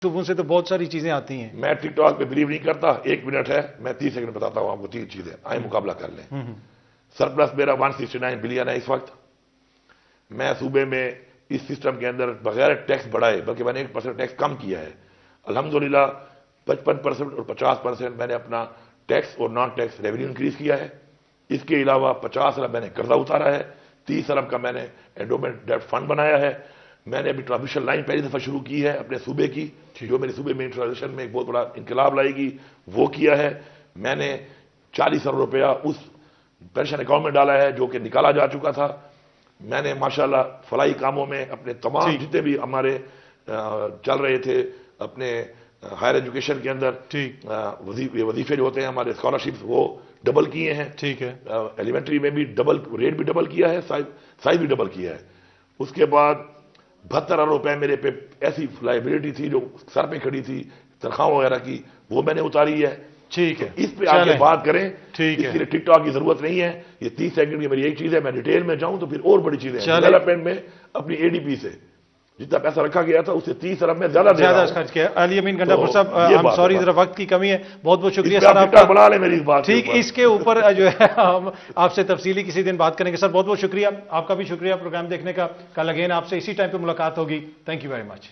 صبح سے تو بہت ساری چیزیں آتی ہیں. میں ٹک ٹاک پہ بلیو نہیں کرتا. 1 منٹ ہے, میں 30 سیکنڈ بتاتا ہوں آپ کو 3 چیزیں, آئیں مقابلہ کر لیں. سرپلس میرا 169 بلین ہے اس وقت. میں صوبے میں اس سسٹم کے اندر بغیر ٹیکس بڑھائے, بلکہ میں نے 1% ٹیکس کم کیا ہے. الحمدللہ 55% اور 50% میں نے اپنا ٹیکس اور نان ٹیکس ریونیو انکریز کیا ہے. اس کے علاوہ 50 ارب میں نے قرضہ اتارا ہے. 30 ارب کا میں نے انڈومنٹ ڈیٹ فنڈ بنایا ہے. میں نے ابھی ٹرانسمیشن لائن پہلی دفعہ شروع کی ہے اپنے صوبے کی, جو میرے صوبے میں انٹرنیشن میں ایک بہت بڑا انقلاب لائے گی, وہ کیا ہے. میں نے 40 ارب روپیہ اس پینشن اکاؤنٹ میں ڈالا ہے جو کہ نکالا جا چکا تھا. میں نے ماشاءاللہ فلاحی کاموں میں اپنے تمام جتنے بھی ہمارے چل رہے تھے اپنے ہائر ایجوکیشن کے اندر وظیفے جو ہوتے ہیں ہمارے اسکالرشپس, وہ ڈبل کیے ہیں. ٹھیک ہے. ایلیمنٹری میں بھی ڈبل ریٹ بھی ڈبل کیا ہے, سائز بھی ڈبل کیا ہے. اس کے بعد 72 ارب روپے میرے پہ ایسی لائبلٹی تھی جو سر پہ کھڑی تھی تنخواہوں وغیرہ کی, وہ میں نے اتاری ہے. ٹھیک ہے, اس پہ آگے بات کریں. ٹھیک ہے, اس کے لیے ٹک ٹاک کی ضرورت نہیں ہے. یہ 30 سیکنڈ کی میری ایک چیز ہے. میں ڈیٹیل میں جاؤں تو پھر اور بڑی چیزیں ہیں. ڈیولپمنٹ میں اپنی اے ڈی پی سے جتنا پیسہ رکھا گیا تھا اس سے 30 ارب میں زیادہ خرچ کیا. علی امین گنڈاپور صاحب, ہم سوری ذرا وقت کی کمی ہے, بہت بہت شکریہ سر. آپ کا بنا لیں میری اس بات. ٹھیک, اس کے اوپر جو ہے ہم آپ سے تفصیلی کسی دن بات کریں گے. سر بہت بہت شکریہ, آپ کا بھی شکریہ پروگرام دیکھنے کا. کل اگین آپ سے اسی ٹائم پہ ملاقات ہوگی. Thank you very much.